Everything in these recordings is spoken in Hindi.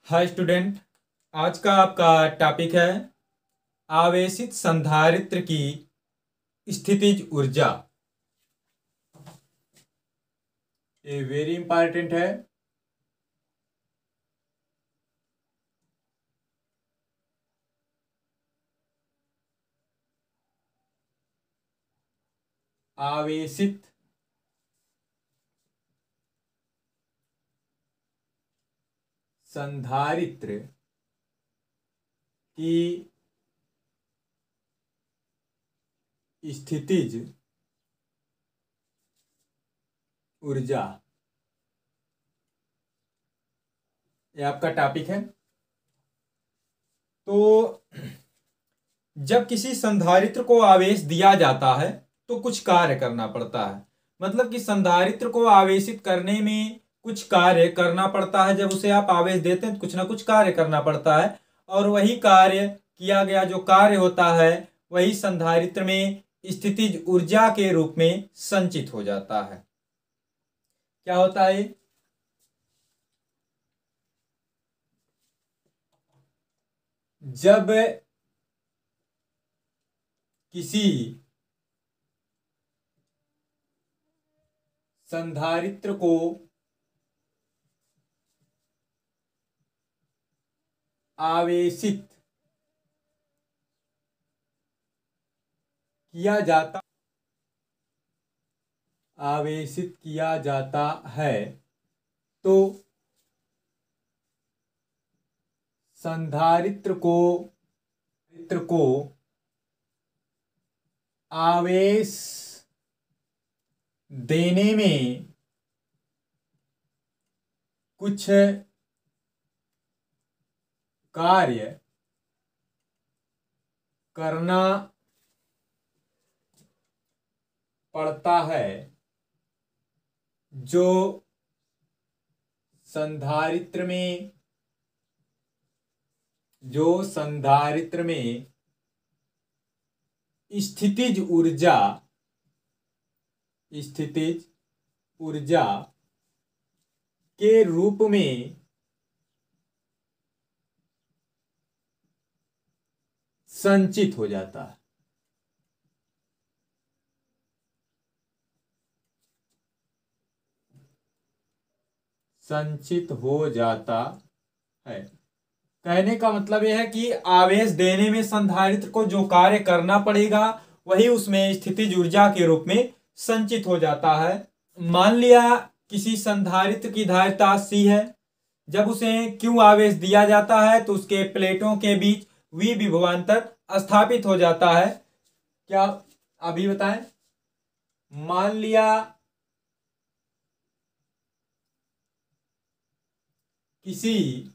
Hi student. आज का आपका टॉपिक है आवेशित संधारित्र की स्थितिज ऊर्जा। ये वेरी इंपॉर्टेंट है। आवेशित संधारित्र की स्थितिज ऊर्जा, ये आपका टॉपिक है। तो जब किसी संधारित्र को आवेश दिया जाता है तो कुछ कार्य करना पड़ता है। मतलब कि संधारित्र को आवेशित करने में कुछ कार्य करना पड़ता है। जब उसे आप आवेश देते हैं तो कुछ ना कुछ कार्य करना पड़ता है, और वही कार्य किया गया जो कार्य होता है वही संधारित्र में स्थितिज ऊर्जा के रूप में संचित हो जाता है। क्या होता है? जब किसी संधारित्र को आवेशित किया जाता है तो संधारित्र को आवेश देने में कुछ कार्य करना पड़ता है जो संधारित्र में स्थितिज ऊर्जा के रूप में संचित हो जाता है। संचित हो जाता है। कहने का मतलब यह है कि आवेश देने में संधारित्र को जो कार्य करना पड़ेगा वही उसमें स्थितिज ऊर्जा के रूप में संचित हो जाता है। मान लिया किसी संधारित्र की धारिता C है। जब उसे Q आवेश दिया जाता है तो उसके प्लेटों के बीच V विभवांतर स्थापित हो जाता है। क्या अभी बताएं? मान लिया किसी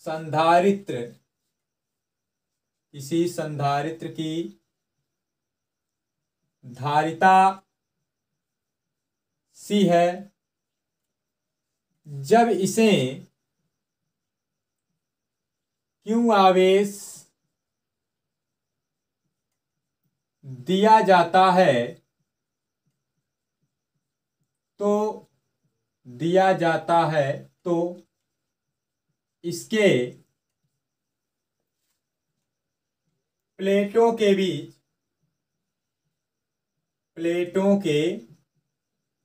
संधारित्र की धारिता C है। जब इसे Q आवेश दिया जाता है तो इसके प्लेटों के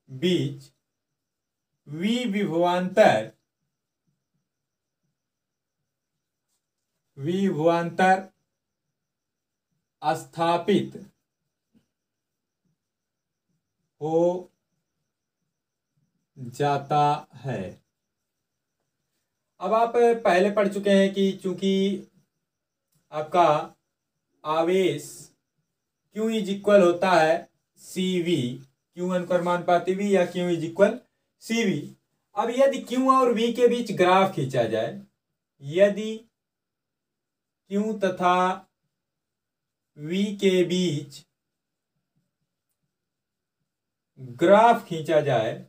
बीच V विभवांतर स्थापित हो जाता है। अब आप पहले पढ़ चुके हैं कि चूंकि आपका आवेश Q इज इक्वल होता है CV, Q अनुक्रमानुपाती V या Q इज इक्वल CV। अब यदि Q और V के बीच ग्राफ खींचा जाए, यदि Q तथा V के बीच ग्राफ खींचा जाए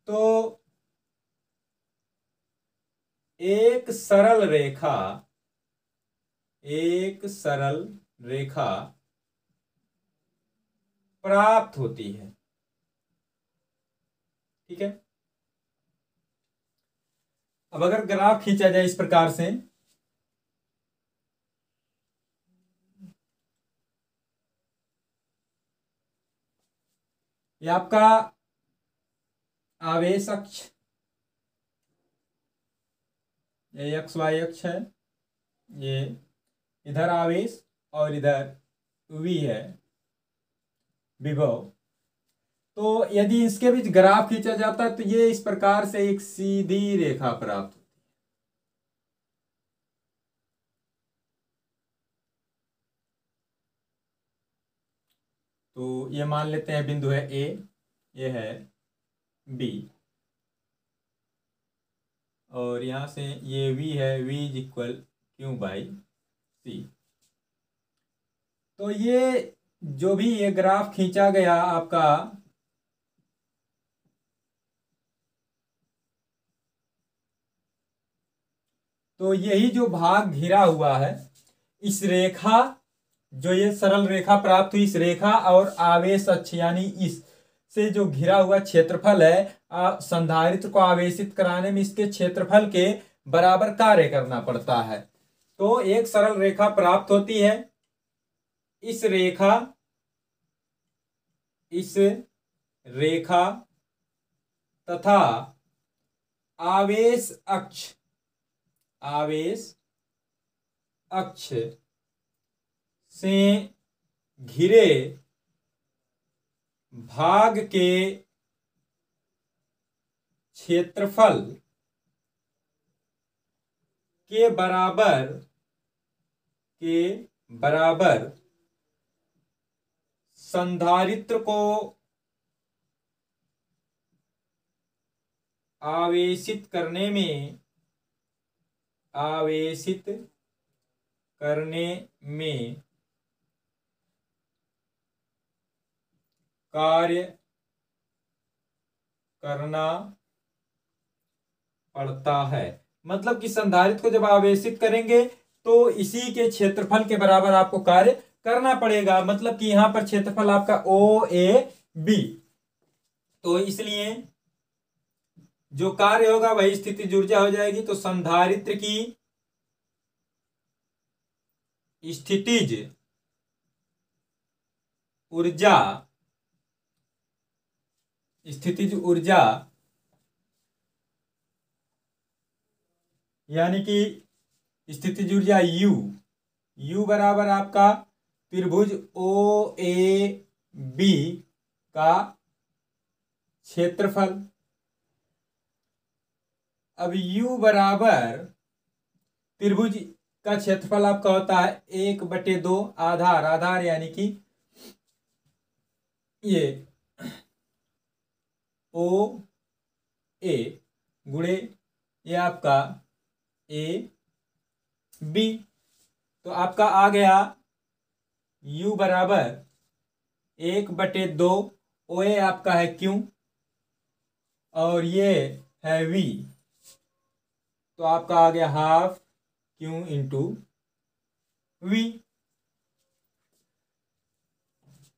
तो एक सरल रेखा प्राप्त होती है। ठीक है, अब अगर ग्राफ खींचा जाए इस प्रकार से, ये आपका आवेश अक्ष, ये एक्स वाई अक्ष है, ये इधर आवेश और इधर वी है विभव। तो यदि इसके बीच ग्राफ खींचा जाता है तो ये इस प्रकार से एक सीधी रेखा प्राप्त होती है। तो ये मान लेते हैं बिंदु है ए, ये है बी, और यहां से ये v है, v is equal Q by C. तो ये जो भी ये ग्राफ खींचा गया आपका, तो यही जो भाग घिरा हुआ है, इस रेखा, जो ये सरल रेखा प्राप्त हुई, इस रेखा और आवेश अक्ष यानी इस से जो घिरा हुआ क्षेत्रफल है, संधारित्र को आवेशित कराने में इसके क्षेत्रफल के बराबर कार्य करना पड़ता है। तो एक सरल रेखा प्राप्त होती है, इस रेखा तथा आवेश अक्ष से घिरे भाग के क्षेत्रफल के बराबर संधारित्र को आवेशित करने में कार्य करना पड़ता है। मतलब कि संधारित्र को जब आवेशित करेंगे तो इसी के क्षेत्रफल के बराबर आपको कार्य करना पड़ेगा। मतलब कि यहां पर क्षेत्रफल आपका ओ ए बी, तो इसलिए जो कार्य होगा वही स्थितिज ऊर्जा हो जाएगी। तो संधारित्र की स्थितिज ऊर्जा यानी कि स्थितिज ऊर्जा U बराबर आपका त्रिभुज ओ ए बी का क्षेत्रफल। अब U बराबर त्रिभुज का क्षेत्रफल आपका होता है 1/2 आधार यानी कि ये ओ ए गुणे ये आपका ए बी। तो आपका आ गया U बराबर 1/2, ओ ए आपका है Q और ये है V, तो आपका आ गया हाफ Q इंटू V।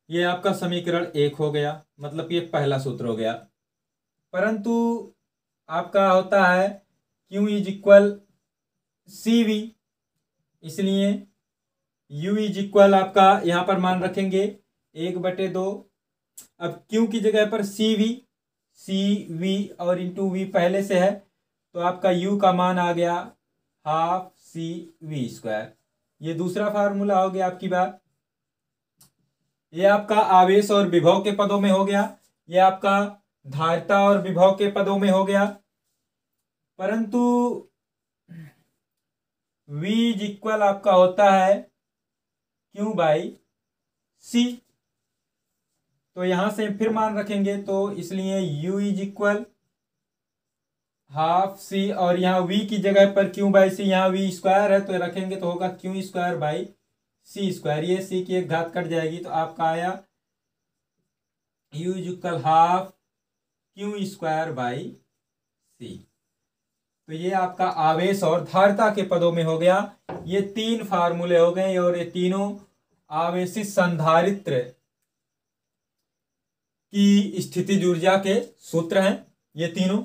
ये आपका समीकरण 1 हो गया, मतलब ये पहला सूत्र हो गया। परंतु आपका होता है Q इज इक्वल CV, इसलिए U इज इक्वल आपका यहां पर मान रखेंगे 1/2। अब Q की जगह पर CV और इंटू V पहले से है, तो आपका U का मान आ गया हाफ CV²। ये दूसरा फार्मूला हो गया आपकी बात। ये आपका आवेश और विभव के पदों में हो गया, ये आपका धारिता और विभव के पदों में हो गया। परंतु V इज इक्वल आपका होता है Q बाई C, तो यहां से फिर मान रखेंगे, तो इसलिए U is equal half C और यहाँ V की जगह पर Q बाई C, यहाँ V² है तो रखेंगे तो होगा Q² बाई C²। ये C की एक घात कट जाएगी, तो आपका आया U is equal half Q² by C। तो ये आपका आवेश और धारिता के पदों में हो गया। ये 3 फार्मूले हो गए और ये तीनों आवेशित संधारित्र की स्थितिज ऊर्जा के सूत्र हैं ये तीनों।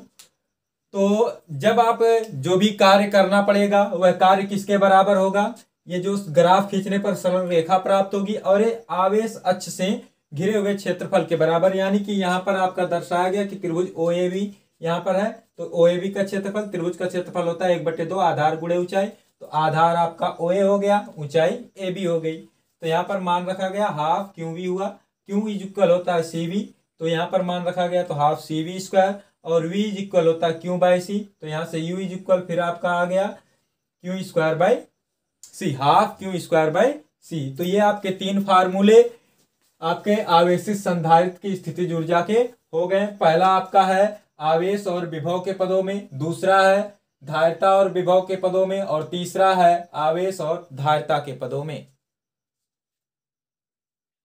तो जब आप जो भी कार्य करना पड़ेगा वह कार्य किसके बराबर होगा, ये जो ग्राफ खींचने पर सरल रेखा प्राप्त होगी और ये आवेश अक्ष से घिरे हुए क्षेत्रफल के बराबर। यानी कि यहाँ पर आपका दर्शाया गया कि त्रिभुज OAB यहाँ पर है, तो OAB का क्षेत्रफल, त्रिभुज का क्षेत्रफल होता है 1/2 आधार गुणे ऊंचाई। तो आधार आपका OA हो गया, ऊंचाई AB हो गई। तो यहाँ पर मान रखा गया हाफ QV हुआ, Q इज इक्वल होता है CV, तो यहाँ पर मान रखा गया तो हाफ CV स्क्वायर, और V इज इक्वल होता है Q/C, तो यहाँ से U इज इक्वल फिर आपका आ गया Q²/C, हाफ Q²/C। तो ये आपके तीन फार्मूले आपके आवेशित संधारित्र की स्थितिज ऊर्जा के हो गए। पहला आपका है आवेश और विभव के पदों में, दूसरा है धारिता और विभव के पदों में, और तीसरा है आवेश और धारिता के पदों में।